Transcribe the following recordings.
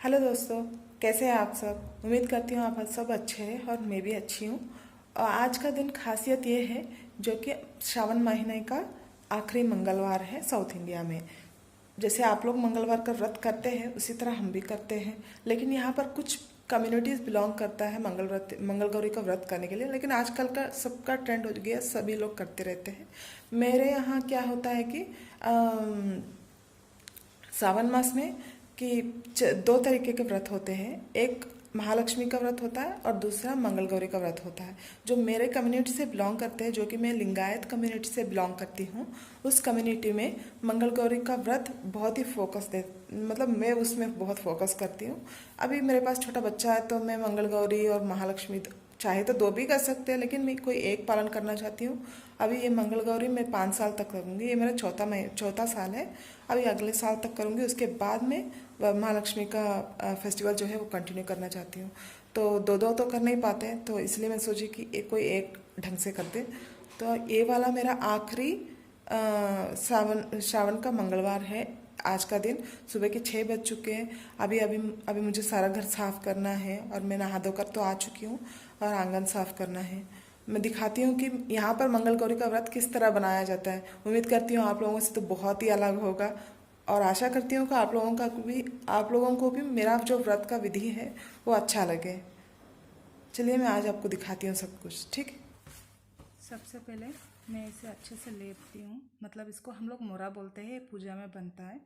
Hello दोस्तों। कैसे हैं आप सब? उम्मीद करती हूँ आप सब अच्छे हैं और मैं भी अच्छी हूँ। और आज का दिन खासियत ये है जो कि श्रावण महीने का आखिरी मंगलवार है साउथ इंडिया में। जैसे आप लोग मंगलवार का व्रत करते हैं उसी तरह हम भी करते हैं, लेकिन यहाँ पर कुछ कम्युनिटीज़ बिलोंग करता है मंगल गौरी का व्रत करने के लिए। लेकिन आजकल का सबका ट्रेंड हो गया, सभी लोग करते रहते हैं। मेरे यहाँ क्या होता है कि सावन मास में कि दो तरीके के व्रत होते हैं। एक महालक्ष्मी का व्रत होता है और दूसरा मंगल गौरी का व्रत होता है। जो मेरे कम्युनिटी से बिलोंग करते हैं, जो कि मैं लिंगायत कम्युनिटी से बिलोंग करती हूँ, उस कम्युनिटी में मंगल गौरी का व्रत बहुत ही फोकस दे, मतलब मैं उसमें बहुत फोकस करती हूँ। अभी मेरे पास छोटा बच्चा है तो मैं मंगल गौरी और महालक्ष्मी चाहे तो दो भी कर सकते हैं, लेकिन मैं कोई एक पालन करना चाहती हूँ। अभी ये मंगल गौरी मैं 5 साल तक करूँगी, ये मेरा चौथा साल है। अभी अगले साल तक करूँगी, उसके बाद में महालक्ष्मी का फेस्टिवल जो है वो कंटिन्यू करना चाहती हूँ। तो दो दो तो कर नहीं पाते हैं, तो इसलिए मैं सोची कि कोई एक ढंग से करते। तो ये वाला मेरा आखिरी श्रावण श्रावण का मंगलवार है। आज का दिन सुबह के 6 बज चुके हैं। अभी अभी अभी मुझे सारा घर साफ करना है और मैं नहा धोकर तो आ चुकी हूँ और आंगन साफ करना है। मैं दिखाती हूँ कि यहाँ पर मंगल गौरी का व्रत किस तरह बनाया जाता है। उम्मीद करती हूँ आप लोगों से तो बहुत ही अलग होगा, और आशा करती हूँ कि आप लोगों को भी मेरा जो व्रत का विधि है वो अच्छा लगे। चलिए मैं आज आपको दिखाती हूँ सब कुछ, ठीक। सबसे पहले मैं इसे अच्छे से लेपती हूँ, मतलब इसको हम लोग मोरा बोलते हैं, ये पूजा में बनता है।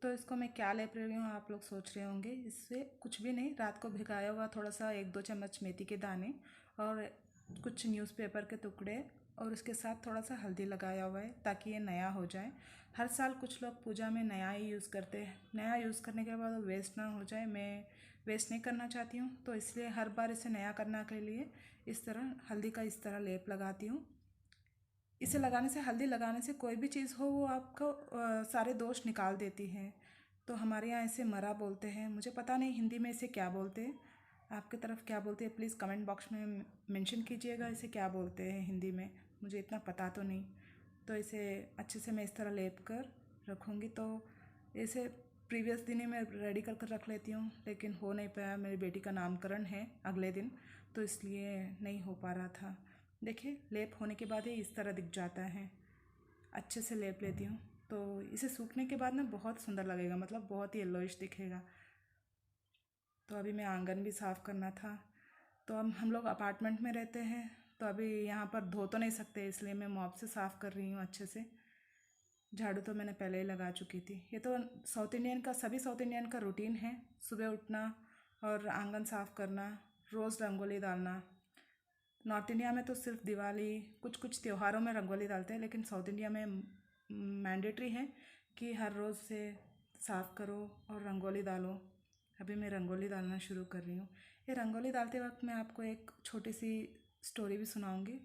तो इसको मैं क्या लेप रही हूँ आप लोग सोच रहे होंगे। इससे कुछ भी नहीं, रात को भिगाया हुआ थोड़ा सा 1-2 चम्मच मेथी के दाने और कुछ न्यूज़पेपर के टुकड़े और उसके साथ थोड़ा सा हल्दी लगाया हुआ है ताकि ये नया हो जाए। हर साल कुछ लोग पूजा में नया ही यूज़ करते हैं, नया यूज़ करने के बाद वेस्ट ना हो जाए। मैं वेस्ट नहीं करना चाहती हूँ, तो इसलिए हर बार इसे नया करने के लिए इस तरह हल्दी का इस तरह लेप लगाती हूँ। इसे लगाने से, हल्दी लगाने से कोई भी चीज़ हो वो आपको सारे दोष निकाल देती है। तो हमारे यहाँ इसे मरा बोलते हैं, मुझे पता नहीं हिंदी में इसे क्या बोलते हैं, आपकी तरफ क्या बोलते हैं प्लीज़ कमेंट बॉक्स में मेंशन कीजिएगा इसे क्या बोलते हैं हिंदी में, मुझे इतना पता तो नहीं। तो इसे अच्छे से मैं इस तरह लेप कर रखूँगी। तो इसे प्रीवियस दिन ही मैं रेडी कर कर रख लेती हूँ, लेकिन हो नहीं पाया, मेरी बेटी का नामकरण है अगले दिन, तो इसलिए नहीं हो पा रहा था। देखिए लेप होने के बाद ही इस तरह दिख जाता है। अच्छे से लेप लेती हूँ तो इसे सूखने के बाद ना बहुत सुंदर लगेगा, मतलब बहुत ही येलोइश दिखेगा। तो अभी मैं आंगन भी साफ़ करना था। तो हम लोग अपार्टमेंट में रहते हैं, तो अभी यहाँ पर धो तो नहीं सकते, इसलिए मैं मॉप से साफ़ कर रही हूँ अच्छे से। झाड़ू तो मैंने पहले ही लगा चुकी थी। ये तो सभी साउथ इंडियन का रूटीन है, सुबह उठना और आंगन साफ़ करना, रोज़ रंगोली डालना। नॉर्थ इंडिया में तो सिर्फ दिवाली, कुछ कुछ त्योहारों में रंगोली डालते हैं, लेकिन साउथ इंडिया में मैंडेटरी है कि हर रोज़ से साफ़ करो और रंगोली डालो। अभी मैं रंगोली डालना शुरू कर रही हूँ। ये रंगोली डालते वक्त मैं आपको एक छोटी सी स्टोरी भी सुनाऊंगी।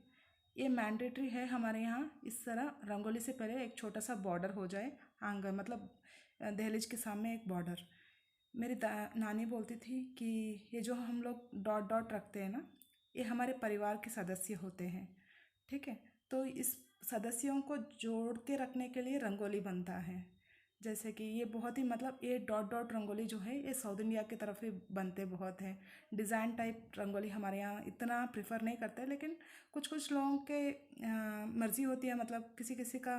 ये मैंडेटरी है हमारे यहाँ, इस तरह रंगोली से पहले एक छोटा सा बॉर्डर हो जाए आंगन, मतलब दहलीज के सामने एक बॉर्डर। मेरी नानी बोलती थी कि ये जो हम लोग डॉट डॉट रखते हैं ना, ये हमारे परिवार के सदस्य होते हैं, ठीक है। तो इस सदस्यों को जोड़ के रखने के लिए रंगोली बनता है। जैसे कि ये बहुत ही, मतलब ये डॉट डॉट रंगोली जो है ये साउथ इंडिया की तरफ ही बनते बहुत हैं। डिज़ाइन टाइप रंगोली हमारे यहाँ इतना प्रेफर नहीं करते, लेकिन कुछ कुछ लोगों के मर्ज़ी होती है, मतलब किसी किसी का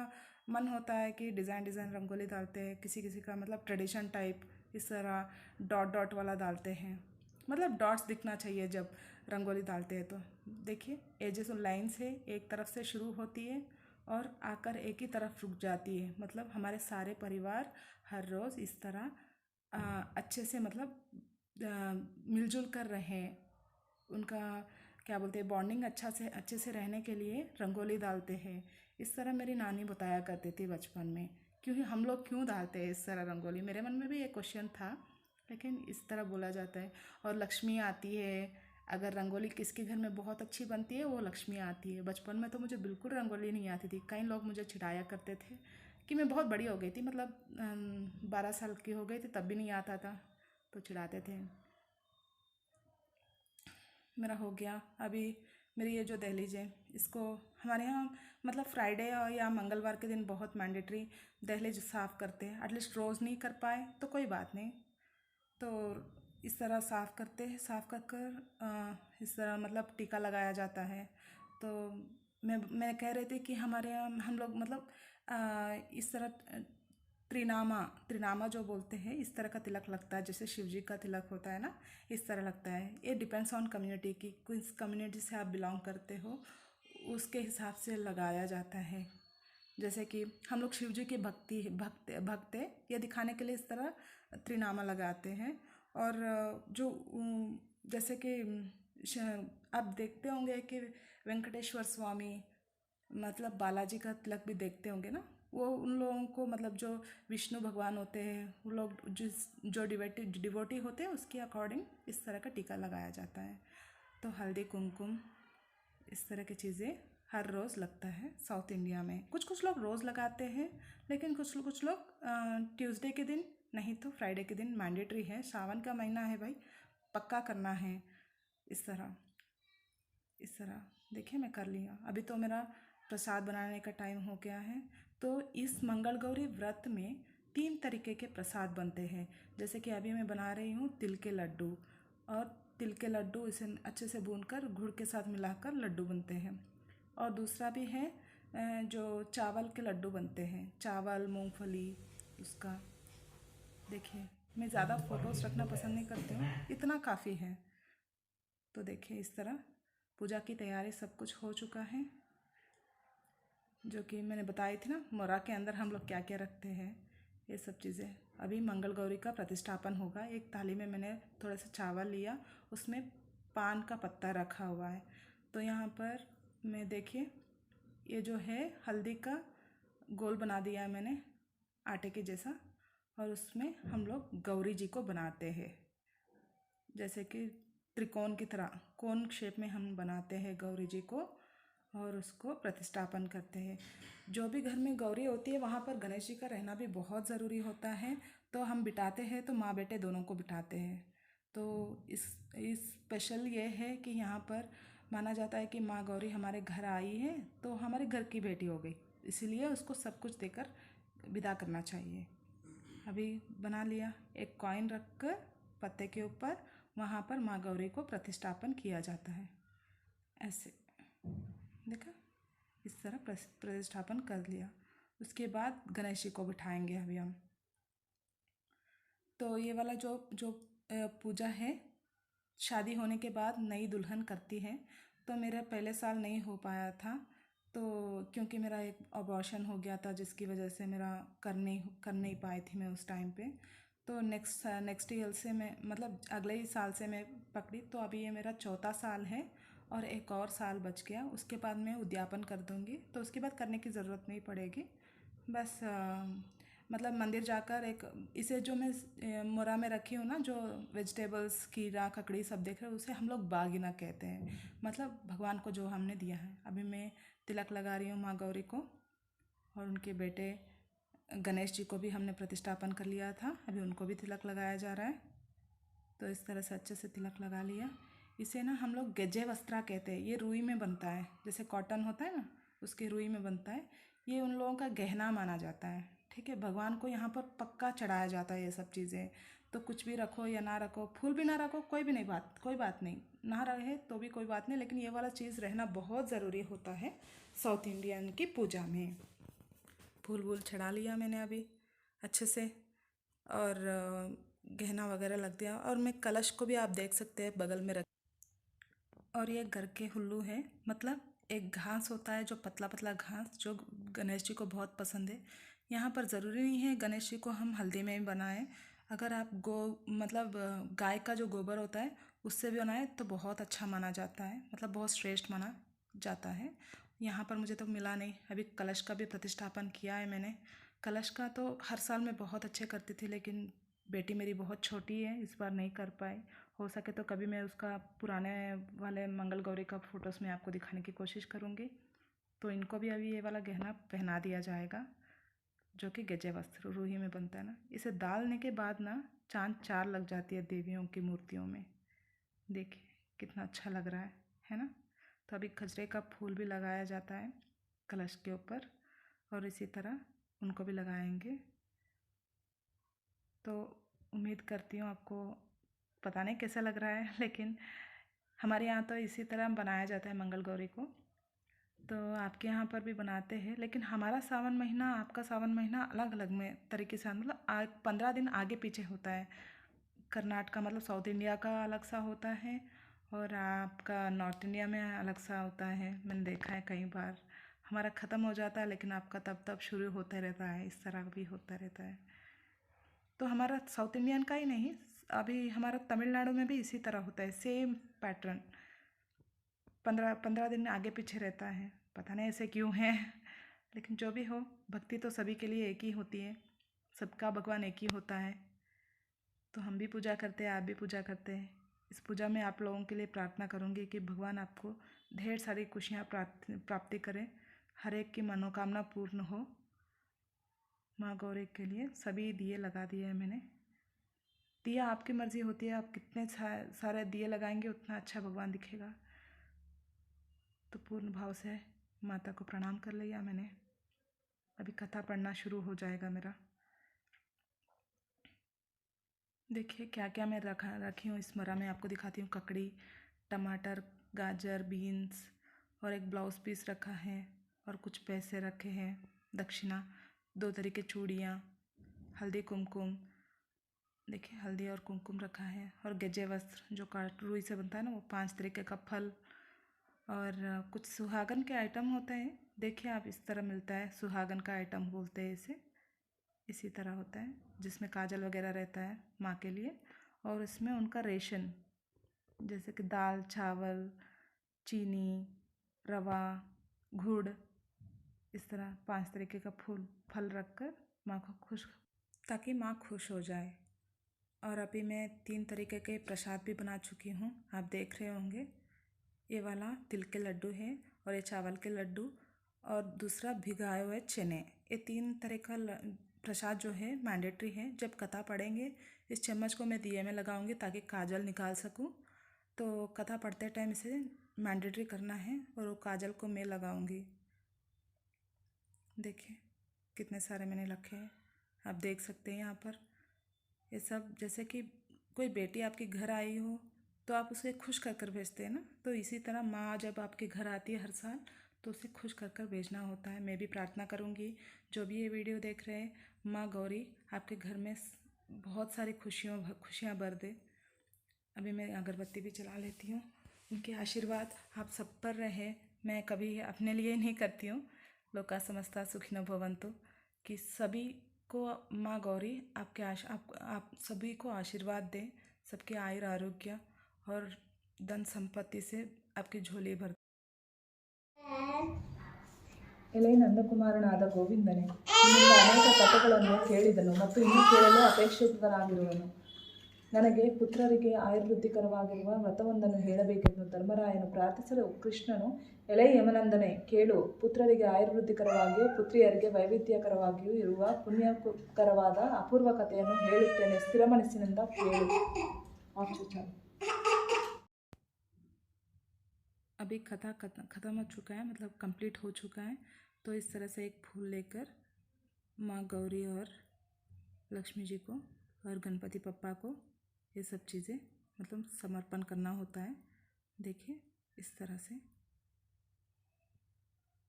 मन होता है कि डिज़ाइन डिज़ाइन रंगोली डालते हैं, किसी किसी का मतलब ट्रेडिशन टाइप इस तरह डॉट डॉट वाला डालते हैं, मतलब डॉट्स दिखना चाहिए जब रंगोली डालते हैं। तो देखिए ये जो लाइन्स है एक तरफ से शुरू होती है और आकर एक ही तरफ रुक जाती है, मतलब हमारे सारे परिवार हर रोज़ इस तरह अच्छे से, मतलब मिलजुल कर रहें, उनका क्या बोलते हैं बॉन्डिंग अच्छे से रहने के लिए रंगोली डालते हैं। इस तरह मेरी नानी बताया करती थी बचपन में। क्योंकि हम लोग क्यों डालते हैं इस तरह रंगोली, मेरे मन में भी ये क्वेश्चन था, लेकिन इस तरह बोला जाता है। और लक्ष्मी आती है, अगर रंगोली किसके घर में बहुत अच्छी बनती है वो लक्ष्मी आती है। बचपन में तो मुझे बिल्कुल रंगोली नहीं आती थी, कई लोग मुझे चिढ़ाया करते थे कि मैं बहुत बड़ी हो गई थी, मतलब 12 साल की हो गई थी तब भी नहीं आता था, तो चिढ़ाते थे। मेरा हो गया अभी। मेरी ये जो दहलीज है इसको हमारे यहाँ मतलब फ्राइडे या मंगलवार के दिन बहुत मैंडेटरी दहलीज साफ़ करते हैं। एटलीस्ट रोज़ नहीं कर पाए तो कोई बात नहीं, तो इस तरह साफ़ करते हैं, साफ़ कर कर इस तरह मतलब टीका लगाया जाता है। तो मैं कह रही थी कि हमारे यहाँ हम लोग मतलब इस तरह त्रिनामा त्रिनामा जो बोलते हैं इस तरह का तिलक लगता है, जैसे शिव जी का तिलक होता है ना, इस तरह लगता है। ये डिपेंड्स ऑन कम्युनिटी की, किस कम्युनिटी से आप बिलोंग करते हो उसके हिसाब से लगाया जाता है। जैसे कि हम लोग शिव जी की भक्त है, ये दिखाने के लिए इस तरह त्रिनामा लगाते हैं। और जो जैसे कि आप देखते होंगे कि वेंकटेश्वर स्वामी मतलब बालाजी का तिलक भी देखते होंगे ना, वो उन लोगों को मतलब जो विष्णु भगवान होते हैं वो लोग जो डिवोटी होते हैं उसके अकॉर्डिंग इस तरह का टीका लगाया जाता है। तो हल्दी कुमकुम इस तरह की चीज़ें हर रोज़ लगता है साउथ इंडिया में। कुछ कुछ लोग रोज़ लगाते हैं, लेकिन कुछ लोग ट्यूसडे के दिन नहीं तो फ्राइडे के दिन मैंडेटरी है। सावन का महीना है भाई, पक्का करना है। इस तरह देखिए मैं कर लिया। अभी तो मेरा प्रसाद बनाने का टाइम हो गया है। तो इस मंगल गौरी व्रत में 3 तरीके के प्रसाद बनते हैं। जैसे कि अभी मैं बना रही हूँ तिल के लड्डू, और तिल के लड्डू इसे अच्छे से भूनकर गुड़ के साथ मिलाकर लड्डू बनते हैं। और दूसरा भी है जो चावल के लड्डू बनते हैं, चावल मूंगफली उसका। देखिए मैं ज़्यादा फ़ोटोज़ रखना पसंद नहीं करती हूँ, इतना काफ़ी है। तो देखिए इस तरह पूजा की तैयारी सब कुछ हो चुका है, जो कि मैंने बताई थी ना मोरा के अंदर हम लोग क्या क्या रखते हैं, ये सब चीज़ें। अभी मंगल गौरी का प्रतिष्ठापन होगा। एक थाली में मैंने थोड़ा सा चावल लिया, उसमें पान का पत्ता रखा हुआ है। तो यहाँ पर मैं देखिए ये जो है हल्दी का गोल बना दिया है मैंने आटे के जैसा, और उसमें हम लोग गौरी जी को बनाते हैं। जैसे कि त्रिकोण की तरह कोन शेप में हम बनाते हैं गौरी जी को, और उसको प्रतिष्ठापन करते हैं। जो भी घर में गौरी होती है वहाँ पर गणेश जी का रहना भी बहुत ज़रूरी होता है। तो हम बिठाते हैं तो माँ बेटे दोनों को बिठाते हैं। तो इस स्पेशल ये है कि यहाँ पर माना जाता है कि माँ गौरी हमारे घर आई है तो हमारे घर की बेटी हो गई, इसीलिए उसको सब कुछ देकर विदा करना चाहिए। अभी बना लिया, एक कॉइन रख कर पत्ते के ऊपर वहाँ पर माँ गौरी को प्रतिष्ठापन किया जाता है। ऐसे देखा, इस तरह प्रतिष्ठापन कर लिया। उसके बाद गणेश जी को बिठाएंगे अभी हम। तो ये वाला जो जो पूजा है शादी होने के बाद नई दुल्हन करती है। तो मेरा पहले साल नहीं हो पाया था, तो क्योंकि मेरा एक अबॉर्शन हो गया था जिसकी वजह से मेरा कर नहीं पाई थी मैं उस टाइम पे। तो नेक्स्ट ईयर से मैं मतलब अगले ही साल से मैं पकड़ी। तो अभी ये मेरा चौथा साल है और एक और साल बच गया, उसके बाद मैं उद्यापन कर दूँगी। तो उसके बाद करने की ज़रूरत नहीं पड़ेगी। बस मतलब मंदिर जाकर एक इसे जो मैं मोरा में रखी हूँ ना, जो वेजिटेबल्स खीरा ककड़ी सब देख रहे हो, उसे हम लोग बागिना कहते हैं। मतलब भगवान को जो हमने दिया है। अभी मैं तिलक लगा रही हूँ माँ गौरी को, और उनके बेटे गणेश जी को भी हमने प्रतिष्ठापन कर लिया था, अभी उनको भी तिलक लगाया जा रहा है। तो इस तरह से अच्छे से तिलक लगा लिया। इसे ना हम लोग गजे वस्त्रा कहते हैं। ये रुई में बनता है, जैसे कॉटन होता है ना उसके रुई में बनता है। ये उन लोगों का गहना माना जाता है। ठीक है, भगवान को यहाँ पर पक्का चढ़ाया जाता है ये सब चीज़ें। तो कुछ भी रखो या ना रखो, फूल भी ना रखो, कोई बात नहीं, ना रहे तो भी कोई बात नहीं, लेकिन ये वाला चीज़ रहना बहुत ज़रूरी होता है साउथ इंडियन की पूजा में। फूल वूल चढ़ा लिया मैंने अभी अच्छे से, और गहना वगैरह लग दिया। और मैं कलश को भी आप देख सकते हैं बगल में रख। और ये घर के हुल्लू है, मतलब एक घास होता है जो पतला पतला घास, जो गणेश जी को बहुत पसंद है। यहाँ पर ज़रूरी नहीं है गणेश जी को हम हल्दी में ही बनाएं। अगर आप मतलब गाय का जो गोबर होता है उससे भी बनाएं तो बहुत अच्छा माना जाता है, मतलब बहुत श्रेष्ठ माना जाता है। यहाँ पर मुझे तो मिला नहीं। अभी कलश का भी प्रतिष्ठापन किया है मैंने। कलश का तो हर साल मैं बहुत अच्छे करती थी, लेकिन बेटी मेरी बहुत छोटी है, इस बार नहीं कर पाई। हो सके तो कभी मैं उसका पुराने वाले मंगल गौरी का फ़ोटोज़ में आपको दिखाने की कोशिश करूँगी। तो इनको भी अभी ये वाला गहना पहना दिया जाएगा, जो कि गजे वस्त्र रूही में बनता है ना। इसे डालने के बाद ना चांद चार लग जाती है देवियों की मूर्तियों में। देखिए कितना अच्छा लग रहा है ना। तो अभी खजरे का फूल भी लगाया जाता है कलश के ऊपर, और इसी तरह उनको भी लगाएंगे। तो उम्मीद करती हूँ आपको पता नहीं कैसा लग रहा है, लेकिन हमारे यहाँ तो इसी तरह बनाया जाता है मंगल गौरी को। तो आपके यहाँ पर भी बनाते हैं, लेकिन हमारा सावन महीना आपका सावन महीना अलग अलग में तरीके से मतलब 15 दिन आगे पीछे होता है। कर्नाटका मतलब साउथ इंडिया का अलग सा होता है और आपका नॉर्थ इंडिया में अलग सा होता है। मैंने देखा है कई बार हमारा ख़त्म हो जाता है, लेकिन आपका तब तब शुरू होता रहता है, इस तरह भी होता रहता है। तो हमारा साउथ इंडियन का ही नहीं, अभी हमारा तमिलनाडु में भी इसी तरह होता है, सेम पैटर्न। 15 दिन आगे पीछे रहता है, पता नहीं ऐसे क्यों है। लेकिन जो भी हो, भक्ति तो सभी के लिए एक ही होती है, सबका भगवान एक ही होता है। तो हम भी पूजा करते हैं, आप भी पूजा करते हैं। इस पूजा में आप लोगों के लिए प्रार्थना करूँगी कि भगवान आपको ढेर सारी खुशियाँ प्राप्ति करें, हर एक की मनोकामना पूर्ण हो। माँ गौरी के लिए सभी दिए लगा दिए हैं मैंने। दिया आपकी मर्ज़ी होती है, आप कितने सारे दिए लगाएंगे उतना अच्छा भगवान दिखेगा। तो पूर्ण भाव से माता को प्रणाम कर लिया मैंने। अभी कथा पढ़ना शुरू हो जाएगा मेरा। देखिए क्या क्या मैं रखी हूँ इस मरा में, आपको दिखाती हूँ। ककड़ी, टमाटर, गाजर, बीन्स और एक ब्लाउज़ पीस रखा है और कुछ पैसे रखे हैं, दक्षिणा, 2 तरीके चूड़ियाँ, हल्दी कुमकुम, देखिए हल्दी और कुमकुम रखा है, और गजे वस्त्र जो रुई से बनता है ना, वो 5 तरीके का फल, और कुछ सुहागन के आइटम होते हैं। देखिए आप इस तरह मिलता है, सुहागन का आइटम बोलते हैं इसे। इसी तरह होता है जिसमें काजल वगैरह रहता है माँ के लिए, और इसमें उनका रेशन जैसे कि दाल, चावल, चीनी, रवा, गुड़, इस तरह 5 तरीके का फल रखकर माँ को खुश, ताकि माँ खुश हो जाए। और अभी मैं 3 तरीके के प्रसाद भी बना चुकी हूँ, आप देख रहे होंगे। ये वाला तिल के लड्डू है, और ये चावल के लड्डू, और दूसरा भिगाए हुए चने। ये 3 तरह का प्रसाद जो है मैंडेटरी है। जब कथा पढ़ेंगे इस चम्मच को मैं दिए में लगाऊंगी ताकि काजल निकाल सकूं। तो कथा पढ़ते टाइम इसे मैंडेटरी करना है, और वो काजल को मैं लगाऊंगी। देखिए कितने सारे मैंने रखे हैं, आप देख सकते हैं यहाँ पर। ये सब जैसे कि कोई बेटी आपके घर आई हो तो आप उसे खुश कर कर भेजते हैं ना, तो इसी तरह माँ जब आपके घर आती है हर साल तो उसे खुश कर कर भेजना होता है। मैं भी प्रार्थना करूँगी जो भी ये वीडियो देख रहे हैं, माँ गौरी आपके घर में बहुत सारी खुशियाँ भर दे। अभी मैं अगरबत्ती भी जला लेती हूँ। उनके आशीर्वाद आप सब पर रहे। मैं कभी अपने लिए नहीं करती हूँ, लोका समस्ता सुखिनो भवन्तु, कि सभी को माँ गौरी आपके आप सभी को आशीर्वाद दें, सबके आयुर आरोग्य और धन संपत्ति से आपकी झोली भर। ಎಲೆ ನಂದಕುಮಾರನಾದ ಗೋವಿಂದನೇ, ನಿನ್ನಿಂದ ಅನೇಕ ಕಥೆಗಳನ್ನು ಕೇಳಿದನು ಮತ್ತು ಇನ್ನೂ ಕೇಳಲು ಅಪೇಕ್ಷಿತನಾಗಿರುವನು. ನನಗೆ ಪುತ್ರರಿಗೆ ಆಯುರ್ವೃದ್ಧಿಕರವಾಗಿರುವ ವ್ರತವೊಂದನ್ನು ಹೇಳಬೇಕೆಂದು ಧರ್ಮರಾಯನು ಪ್ರಾರ್ಥಿಸಲು ಕೃಷ್ಣನು, ಎಲೆ ಯಮನಂದನೆ ಕೇಳು, ಪುತ್ರರಿಗೆ ಆಯುರ್ವೃದ್ಧಿಕರವಾಗಿಯೂ ಪುತ್ರಿಯರಿಗೆ ವೈವಿಧ್ಯಕರವಾಗಿಯೂ ಇರುವ ಪುಣ್ಯಕರವಾದ ಅಪೂರ್ವ ಕಥೆಯನ್ನು ಹೇಳುತ್ತೇನೆ, ಸ್ಥಿರ ಮನಸ್ಸಿನಿಂದ ಕೇಳು. अभी कथा ख़त्म हो चुका है, मतलब कंप्लीट हो चुका है। तो इस तरह से एक फूल लेकर माँ गौरी और लक्ष्मी जी को और गणपति पप्पा को ये सब चीज़ें मतलब समर्पण करना होता है। देखिए इस तरह से,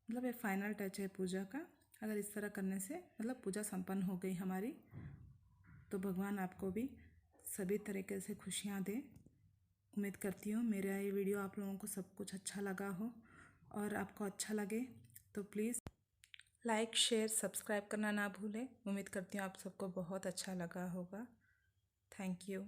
मतलब ये फाइनल टच है पूजा का। अगर इस तरह करने से मतलब पूजा संपन्न हो गई हमारी। तो भगवान आपको भी सभी तरीके से खुशियाँ दे। उम्मीद करती हूँ मेरा ये वीडियो आप लोगों को सब कुछ अच्छा लगा हो, और आपको अच्छा लगे तो प्लीज़ लाइक, शेयर, सब्सक्राइब करना ना भूलें। उम्मीद करती हूँ आप सबको बहुत अच्छा लगा होगा। Thank you.